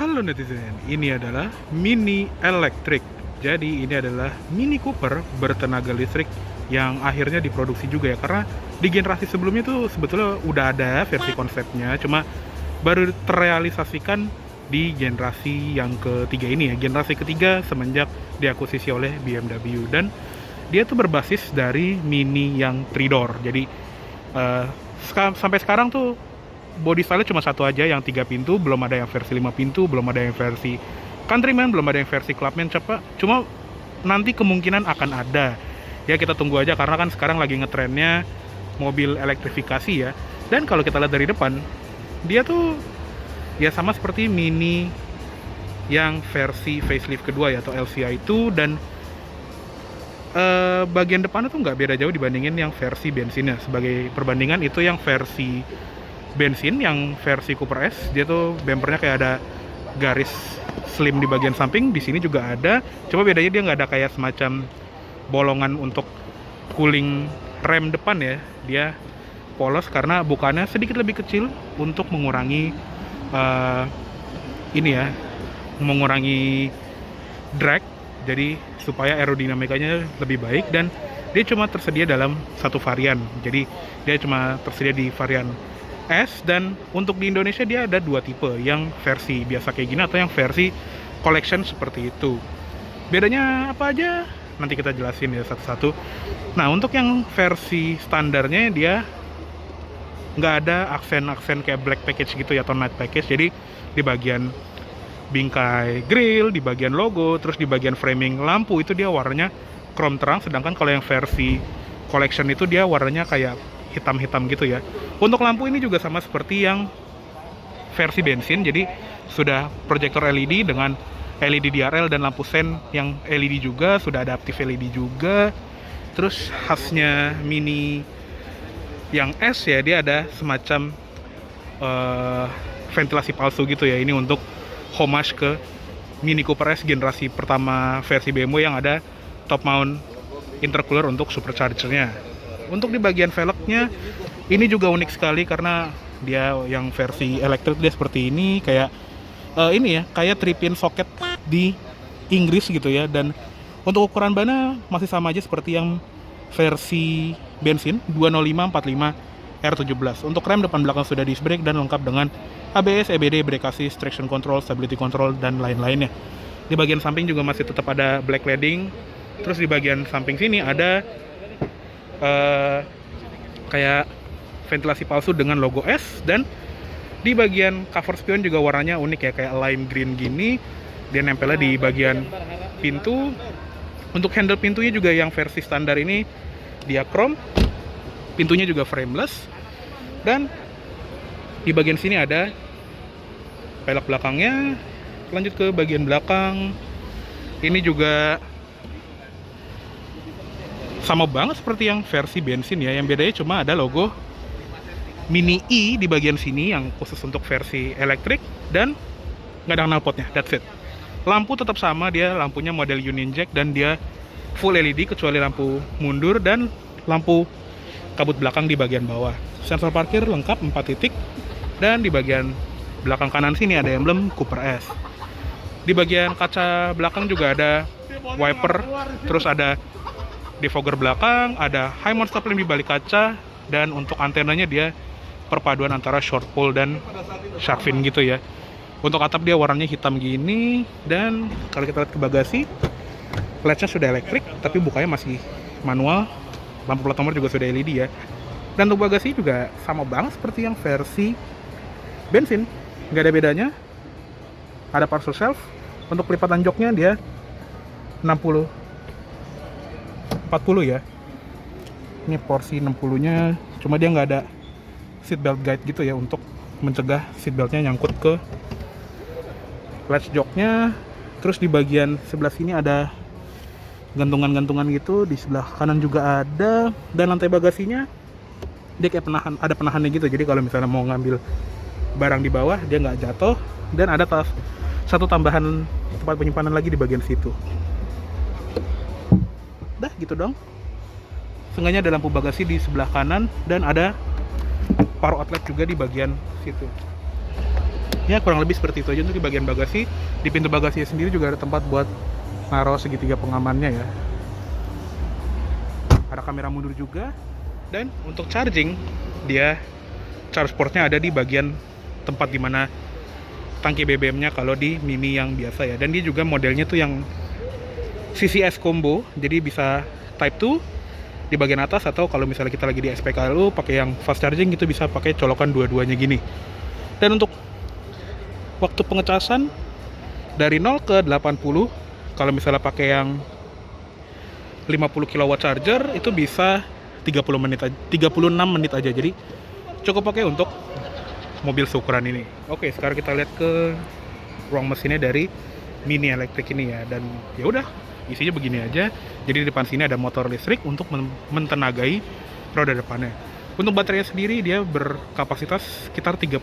Halo netizen, ini adalah Mini Electric. Jadi ini adalah Mini Cooper bertenaga listrik yang akhirnya diproduksi juga ya. Karena di generasi sebelumnya tuh sebetulnya udah ada versi konsepnya, cuma baru terrealisasikan di generasi yang ketiga ini ya. Generasi ketiga semenjak diakuisisi oleh BMW. Dan dia tuh berbasis dari Mini yang 3 door. Jadi sampai sekarang tuh body style cuma satu aja, yang 3 pintu, belum ada yang versi 5 pintu, belum ada yang versi Countryman, belum ada yang versi Clubman. Cuma nanti kemungkinan akan ada. Ya kita tunggu aja, karena kan sekarang lagi ngetrennya mobil elektrifikasi ya. Dan kalau kita lihat dari depan, dia tuh ya sama seperti Mini yang versi facelift kedua ya, atau LCI itu. Dan bagian depannya tuh nggak beda jauh dibandingin yang versi bensinnya. Sebagai perbandingan, itu yang versi bensin, yang versi Cooper S, dia tuh bumpernya kayak ada garis slim di bagian samping. Di sini juga ada, cuma bedanya dia nggak ada kayak semacam bolongan untuk cooling rem depan ya. Dia polos karena bukannya sedikit lebih kecil untuk mengurangi mengurangi drag, jadi supaya aerodinamikanya lebih baik. Dan dia cuma tersedia dalam satu varian, jadi dia cuma tersedia di varian S. Dan untuk di Indonesia dia ada 2 tipe, yang versi biasa kayak gini atau yang versi collection seperti itu. Bedanya apa aja nanti kita jelasin ya satu-satu. Nah, untuk yang versi standarnya dia nggak ada aksen-aksen kayak black package gitu ya, atau night package. Jadi di bagian bingkai grill, di bagian logo, terus di bagian framing lampu itu dia warnanya chrome terang. Sedangkan kalau yang versi collection itu dia warnanya kayak hitam-hitam gitu ya. Untuk lampu ini juga sama seperti yang versi bensin, jadi sudah proyektor LED dengan LED DRL dan lampu sen yang LED juga, sudah adaptif LED juga. Terus khasnya Mini yang S ya, dia ada semacam ventilasi palsu gitu ya. Ini untuk homage ke Mini Cooper S generasi pertama versi BMW yang ada top mount intercooler untuk supercharger-nya. Untuk di bagian velgnya ini juga unik sekali, karena dia yang versi elektrik dia seperti ini, kayak kayak 3-pin socket di Inggris gitu ya. Dan untuk ukuran bannya masih sama aja seperti yang versi bensin 205/45 R17. Untuk rem depan belakang sudah disc brake dan lengkap dengan ABS, EBD, brake assist, traction control, stability control, dan lain-lainnya. Di bagian samping juga masih tetap ada black cladding. Terus di bagian samping sini ada kayak ventilasi palsu dengan logo S. Dan di bagian cover spion juga warnanya unik ya, kayak lime green gini. Dia nempelnya di bagian pintu. Untuk handle pintunya juga yang versi standar ini dia chrome, pintunya juga frameless. Dan di bagian sini ada pelek belakangnya. Lanjut ke bagian belakang, ini juga sama banget seperti yang versi bensin ya. Yang bedanya cuma ada logo Mini E di bagian sini yang khusus untuk versi elektrik, dan nggak ada knalpotnya, that's it. Lampu tetap sama, dia lampunya model Union Jack, dan dia full LED kecuali lampu mundur dan lampu kabut belakang di bagian bawah. Sensor parkir lengkap 4 titik, dan di bagian belakang kanan sini ada emblem Cooper S. Di bagian kaca belakang juga ada wiper, terus ada defogger belakang, ada high mount stop lamp di balik kaca, dan untuk antenanya dia perpaduan antara short pole dan shark fin gitu ya. Untuk atap dia warnanya hitam gini. Dan kalau kita lihat ke bagasi, latchnya sudah elektrik tapi bukanya masih manual. Lampu plat nomor juga sudah LED ya. Dan untuk bagasi juga sama banget seperti yang versi bensin, nggak ada bedanya. Ada parcel shelf. Untuk pelipatan joknya dia 60/40 ya. Ini porsi 60-nya, cuma dia nggak ada seat belt guide gitu ya, untuk mencegah seat beltnya nyangkut ke latch joknya. Terus di bagian sebelah sini ada gantungan-gantungan gitu, di sebelah kanan juga ada. Dan lantai bagasinya dia kayak ada penahannya gitu, jadi kalau misalnya mau ngambil barang di bawah dia nggak jatuh. Dan ada satu tambahan tempat penyimpanan lagi di bagian situ. Dah gitu dong. Seenggaknya ada lampu bagasi di sebelah kanan, dan ada power outlet juga di bagian situ. Ya kurang lebih seperti itu aja untuk di bagian bagasi. Di pintu bagasinya sendiri juga ada tempat buat naruh segitiga pengamannya ya. Ada kamera mundur juga. Dan untuk charging, dia charge portnya ada di bagian tempat dimana tangki BBM-nya kalau di Mini yang biasa ya. Dan dia juga modelnya tuh yang CCS combo, jadi bisa Type 2 di bagian atas, atau kalau misalnya kita lagi di SPKLU pakai yang fast charging gitu bisa pakai colokan dua-duanya gini. Dan untuk waktu pengecasan dari 0 ke 80, kalau misalnya pakai yang 50 kW charger itu bisa 36 menit aja. Jadi cukup pakai untuk mobil seukuran ini. Oke, sekarang kita lihat ke ruang mesinnya dari Mini elektrik ini ya. Dan ya udah, isinya begini aja. Jadi di depan sini ada motor listrik untuk mentenagai roda depannya. Untuk baterainya sendiri dia berkapasitas sekitar 32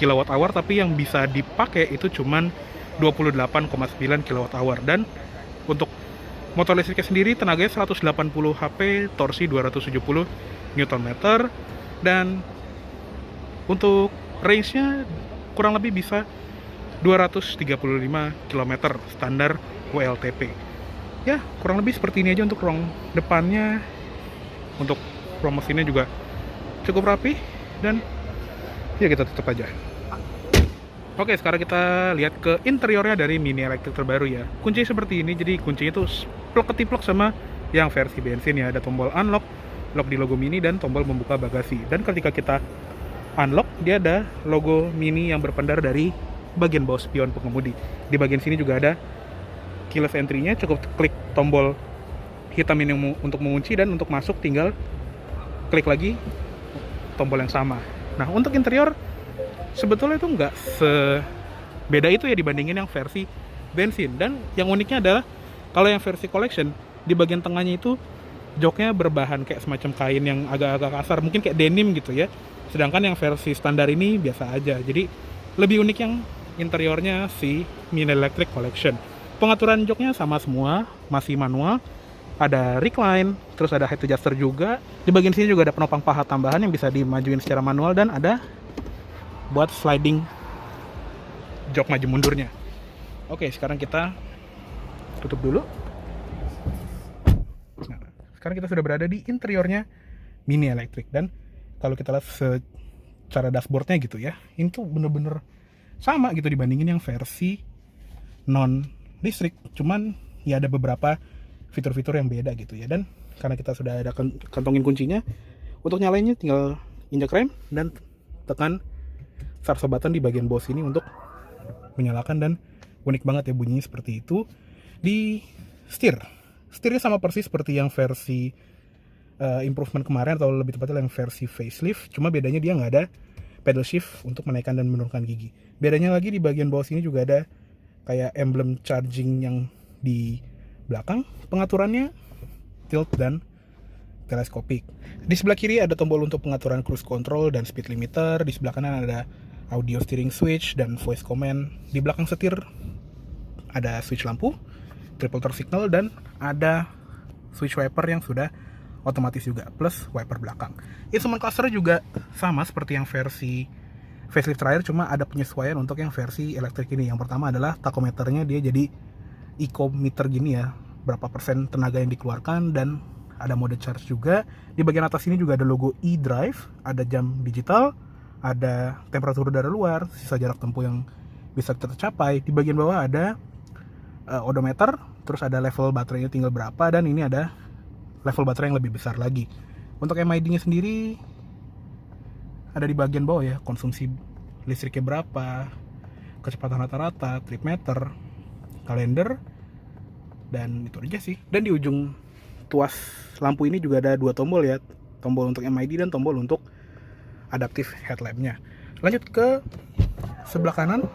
kWh, tapi yang bisa dipakai itu cuman 28,9 kWh. Dan untuk motor listriknya sendiri tenaganya 180 HP, torsi 270 Nm, dan untuk range-nya kurang lebih bisa 235 km standar WLTP. Ya, kurang lebih seperti ini aja untuk ruang depannya. Untuk ruang mesinnya juga cukup rapi, dan ya kita tutup aja. Oke, sekarang kita lihat ke interiornya dari Mini elektrik terbaru ya. Kunci seperti ini, jadi kuncinya itu plek-ketiplek sama yang versi bensin ya. Ada tombol unlock, lock di logo Mini, dan tombol membuka bagasi. Dan ketika kita unlock, dia ada logo Mini yang berpendar dari bagian bawah spion pengemudi. Di bagian sini juga ada keyless entry-nya, cukup klik tombol hitam ini untuk mengunci, dan untuk masuk tinggal klik lagi tombol yang sama. Nah, untuk interior sebetulnya itu nggak sebeda itu ya dibandingin yang versi bensin. Dan yang uniknya adalah kalau yang versi collection, di bagian tengahnya itu joknya berbahan kayak semacam kain yang agak-agak kasar, mungkin kayak denim gitu ya. Sedangkan yang versi standar ini biasa aja. Jadi lebih unik yang interiornya si Mini Electric Collection. Pengaturan joknya sama semua, masih manual. Ada recline, terus ada head adjuster juga. Di bagian sini juga ada penopang paha tambahan yang bisa dimajuin secara manual, dan ada buat sliding jok maju mundurnya. Oke, sekarang kita tutup dulu. Nah, sekarang kita sudah berada di interiornya Mini Electric, dan kalau kita lihat secara dashboardnya gitu ya, ini tuh bener-bener sama gitu dibandingin yang versi non listrik. Cuman ya ada beberapa fitur-fitur yang beda gitu ya. Dan karena kita sudah ada kantongin kuncinya, untuk nyalainnya tinggal injak rem dan tekan start button di bagian bawah sini untuk menyalakan. Dan unik banget ya bunyinya seperti itu. Di setirnya sama persis seperti yang versi improvement kemarin, atau lebih tepatnya yang versi facelift, cuma bedanya dia nggak ada pedal shift untuk menaikkan dan menurunkan gigi. Bedanya lagi di bagian bawah sini juga ada kayak emblem charging yang di belakang. Pengaturannya tilt dan teleskopik. Di sebelah kiri ada tombol untuk pengaturan cruise control dan speed limiter. Di sebelah kanan ada audio steering switch dan voice command. Di belakang setir ada switch lampu, triple turn signal, dan ada switch wiper yang sudah otomatis juga, plus wiper belakang. Instrument cluster juga sama seperti yang versi facelift terakhir, cuma ada penyesuaian untuk yang versi elektrik ini. Yang pertama adalah takometernya dia jadi eco meter gini ya, berapa persen tenaga yang dikeluarkan, dan ada mode charge juga. Di bagian atas ini juga ada logo e-drive, ada jam digital, ada temperatur udara luar, sisa jarak tempuh yang bisa tercapai. Di bagian bawah ada odometer, terus ada level baterainya tinggal berapa, dan ini ada level baterai yang lebih besar lagi. Untuk MID-nya sendiri ada di bagian bawah ya, konsumsi listriknya berapa, kecepatan rata-rata, trip meter, kalender, dan itu aja sih. Dan di ujung tuas lampu ini juga ada dua tombol ya, tombol untuk MID dan tombol untuk adaptive headlamp-nya. Lanjut ke sebelah kanan,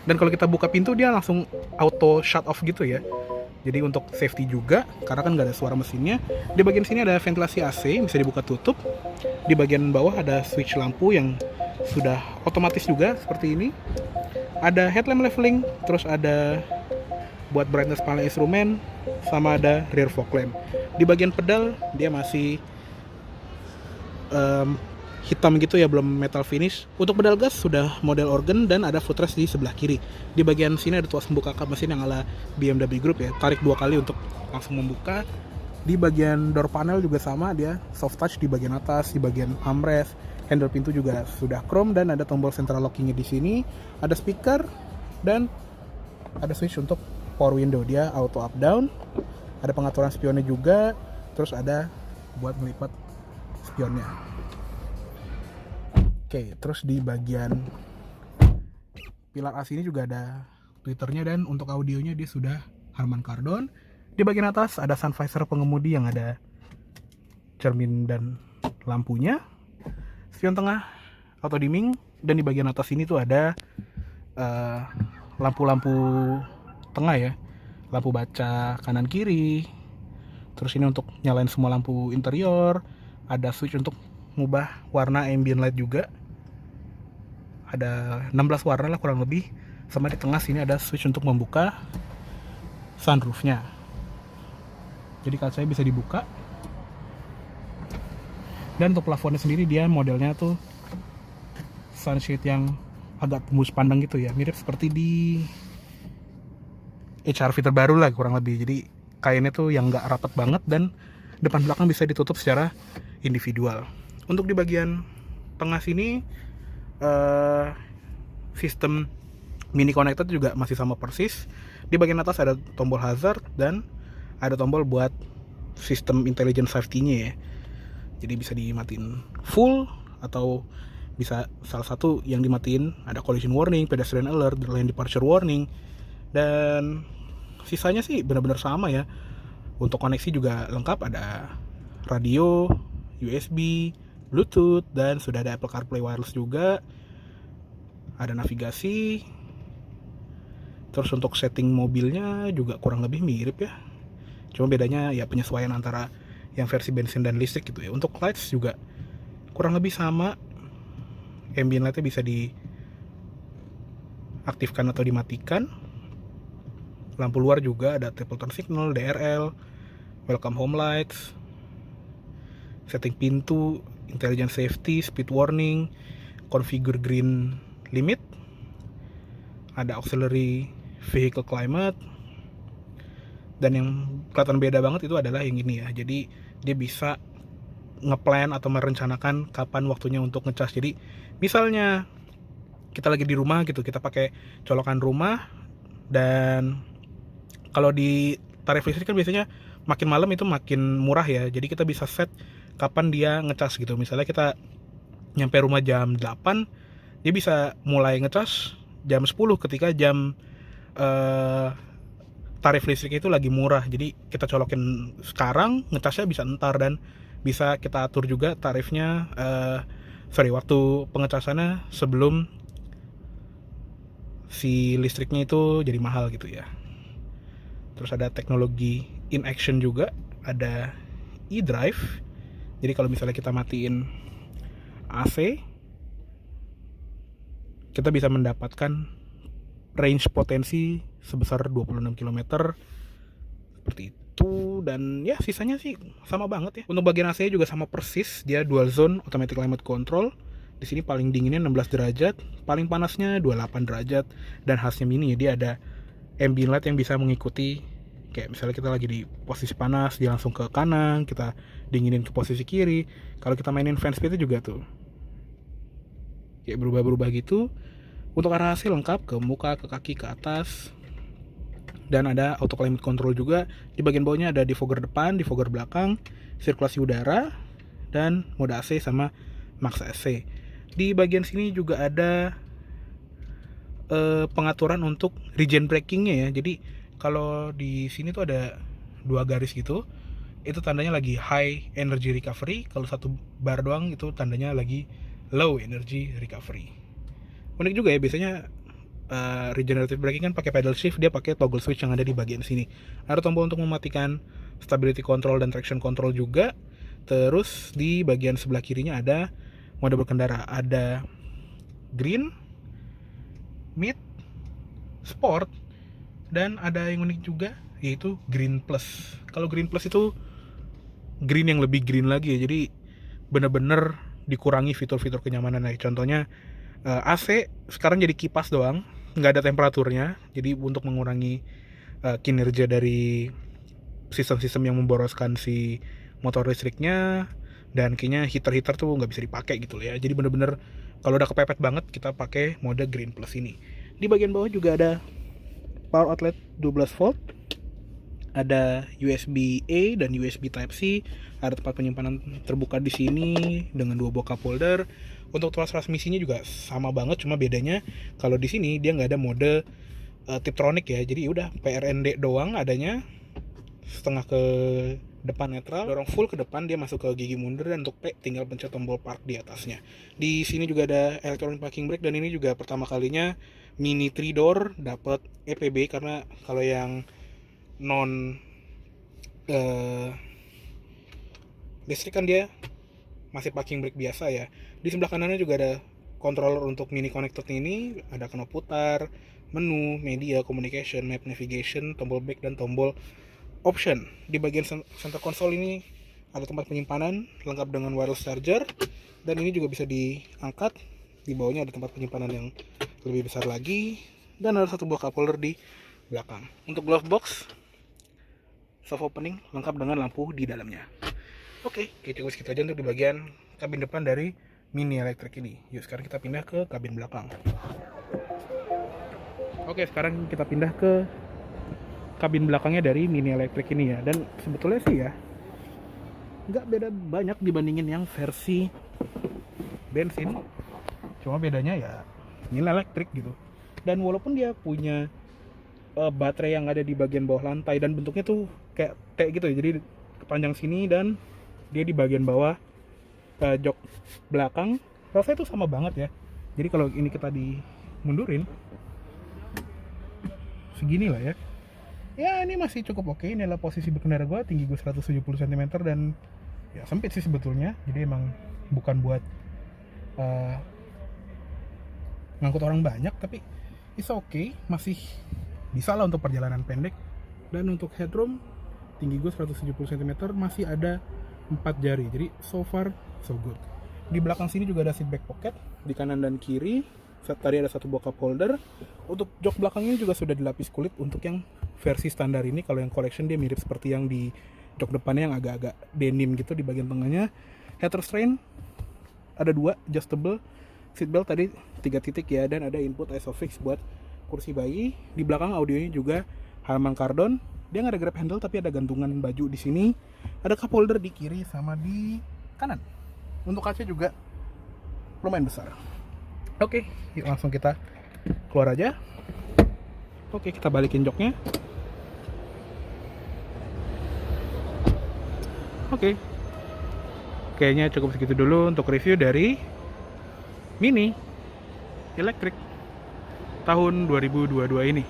dan kalau kita buka pintu dia langsung auto shut off gitu ya. Jadi untuk safety juga, karena kan nggak ada suara mesinnya. Di bagian sini ada ventilasi AC, bisa dibuka tutup. Di bagian bawah ada switch lampu yang sudah otomatis juga seperti ini. Ada headlamp leveling, terus ada buat brightness panel instrumen, sama ada rear fog lamp. Di bagian pedal dia masih hitam gitu ya, belum metal finish. Untuk pedal gas sudah model organ dan ada footrest di sebelah kiri. Di bagian sini ada tuas membuka kap mesin yang ala BMW Group ya, tarik 2 kali untuk langsung membuka. Di bagian door panel juga sama, dia soft touch di bagian atas, di bagian armrest. Handle pintu juga sudah chrome dan ada tombol central lockingnya di sini. Ada speaker dan ada switch untuk power window, dia auto up down. Ada pengaturan spionnya juga, terus ada buat melipat spionnya. Oke, terus di bagian pilar as ini juga ada tweeternya dan untuk audionya dia sudah Harman Kardon. Di bagian atas ada sun visor pengemudi yang ada cermin dan lampunya. Spion tengah auto dimming dan di bagian atas ini tuh ada lampu-lampu tengah ya, lampu baca kanan kiri. Terus ini untuk nyalain semua lampu interior. Ada switch untuk ngubah warna ambient light juga. Ada 16 warna lah kurang lebih. Sama di tengah sini ada switch untuk membuka sunroofnya. Jadi kacanya bisa dibuka. Dan untuk plafonnya sendiri dia modelnya tuh sunshade yang agak tembus pandang gitu ya, mirip seperti di HR-V terbaru lah kurang lebih. Jadi kainnya tuh yang nggak rapat banget dan depan belakang bisa ditutup secara individual. Untuk di bagian tengah sini sistem mini connected juga masih sama persis. Di bagian atas ada tombol hazard dan ada tombol buat sistem intelligent safety-nya ya. Jadi bisa dimatiin full atau bisa salah satu yang dimatiin. Ada collision warning, pedestrian alert, lane departure warning, dan sisanya sih benar-benar sama ya. Untuk koneksi juga lengkap, ada radio, USB, Bluetooth, dan sudah ada Apple CarPlay wireless juga. Ada navigasi. Terus untuk setting mobilnya juga kurang lebih mirip ya. Cuma bedanya ya penyesuaian antara yang versi bensin dan listrik gitu ya. Untuk lights juga kurang lebih sama. Ambient lightnya bisa diaktifkan atau dimatikan. Lampu luar juga ada triple turn signal, DRL, welcome home lights, setting pintu, intelligent safety, speed warning, configure green limit, ada auxiliary vehicle climate. Dan yang kelihatan beda banget itu adalah yang ini ya. Jadi dia bisa ngeplan atau merencanakan kapan waktunya untuk ngecas. Jadi misalnya kita lagi di rumah gitu, kita pakai colokan rumah, dan kalau di tarif listrik kan biasanya makin malam itu makin murah ya. Jadi kita bisa set kapan dia ngecas gitu. Misalnya kita nyampe rumah jam 8, dia bisa mulai ngecas jam 10 ketika jam tarif listrik itu lagi murah. Jadi kita colokin sekarang, ngecasnya bisa ntar, dan bisa kita atur juga tarifnya waktu pengecasannya sebelum si listriknya itu jadi mahal gitu ya. Terus ada teknologi in action juga, ada e-drive. Jadi kalau misalnya kita matiin AC, kita bisa mendapatkan range potensi sebesar 26 km seperti itu. Dan ya sisanya sih sama banget ya. Untuk bagian AC juga sama persis, dia dual zone automatic climate control. Di sini paling dinginnya 16 derajat, paling panasnya 28 derajat, dan khasnya mini ya, dia ada ambient light yang bisa mengikuti. Kayak misalnya kita lagi di posisi panas, dia langsung ke kanan, kita dinginin ke posisi kiri. Kalau kita mainin fan speed juga tuh kayak berubah-berubah gitu. Untuk arah AC lengkap, ke muka, ke kaki, ke atas. Dan ada auto climate control juga. Di bagian bawahnya ada defogger depan, defogger belakang, sirkulasi udara, dan mode AC sama max AC. Di bagian sini juga ada pengaturan untuk regen braking-nya ya. Jadi kalau di sini tuh ada 2 garis gitu, itu tandanya lagi high energy recovery. Kalau 1 bar doang itu tandanya lagi low energy recovery. Unik juga ya, biasanya regenerative braking kan pakai pedal shift, dia pakai toggle switch yang ada di bagian sini. Ada tombol untuk mematikan stability control dan traction control juga. Terus di bagian sebelah kirinya ada mode berkendara, ada green, mid, sport, dan ada yang unik juga yaitu green plus. Kalau green plus itu green yang lebih green lagi ya, jadi bener-bener dikurangi fitur-fitur kenyamanan. Contohnya AC sekarang jadi kipas doang, nggak ada temperaturnya. Jadi untuk mengurangi kinerja dari sistem-sistem yang memboroskan si motor listriknya, dan kayaknya heater tuh nggak bisa dipakai gitu ya. Jadi bener-bener kalau udah kepepet banget kita pakai mode Green Plus ini. Di bagian bawah juga ada power outlet 12 volt, ada USB A dan USB Type C, ada tempat penyimpanan terbuka di sini dengan 2 buah cup holder. Untuk tuas transmisinya juga sama banget, cuma bedanya kalau di sini dia nggak ada mode Tiptronic ya. Jadi udah PRND doang adanya, setengah ke depan netral, dorong full ke depan, dia masuk ke gigi mundur, dan untuk P tinggal pencet tombol park di atasnya. Di sini juga ada electronic parking brake, dan ini juga pertama kalinya Mini 3 door dapat EPB, karena kalau yang non listrik kan dia masih parking brake biasa ya. Di sebelah kanannya juga ada controller untuk mini connector ini, ada knop putar, menu, media, communication, map, navigation, tombol back, dan tombol option. Di bagian center console ini ada tempat penyimpanan lengkap dengan wireless charger, dan ini juga bisa diangkat. Di bawahnya ada tempat penyimpanan yang lebih besar lagi, dan ada satu buah cup holder di belakang. Untuk glove box, soft opening lengkap dengan lampu di dalamnya. Oke, cukup segitu aja untuk di bagian kabin depan dari Mini Electric ini. Yuk sekarang kita pindah ke kabin belakang. Oke, sekarang kita pindah ke kabin belakangnya dari Mini Electric ini ya. Dan sebetulnya sih ya nggak beda banyak dibandingin yang versi bensin, cuma bedanya ya Mini Electric gitu. Dan walaupun dia punya baterai yang ada di bagian bawah lantai, dan bentuknya tuh kayak T gitu ya, jadi kepanjang sini, dan dia di bagian bawah jok belakang rasanya tuh sama banget ya. Jadi kalau ini kita dimundurin segini lah ya, ya ini masih cukup oke. Ini adalah posisi berkendara gue, tinggi gue 170 cm, dan ya sempit sih sebetulnya, jadi emang bukan buat ngangkut orang banyak, tapi it's okay, masih bisa lah untuk perjalanan pendek. Dan untuk headroom, tinggi gue 170 cm, masih ada 4 jari, jadi so far so good. Di belakang sini juga ada seat back pocket di kanan dan kiri. Tadi ada satu buah cup holder. Untuk jok belakangnya juga sudah dilapis kulit untuk yang versi standar ini. Kalau yang collection dia mirip seperti yang di jok depannya yang agak-agak denim gitu di bagian tengahnya. Head restraint ada 2 adjustable, seatbelt tadi 3 titik ya, dan ada input ISOFIX buat kursi bayi. Di belakang audionya juga Harman Kardon. Dia nggak ada grab handle tapi ada gantungan baju di sini. Ada cup holder di kiri sama di kanan. Untuk kaca juga lumayan besar. Oke, yuk langsung kita keluar aja. Oke, kita balikin joknya. Oke, kayaknya cukup segitu dulu untuk review dari Mini Electric tahun 2022 ini.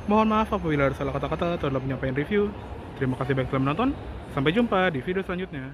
Mohon maaf apabila ada salah kata-kata atau dalam penyampaian review. Terima kasih banyak telah menonton. Sampai jumpa di video selanjutnya.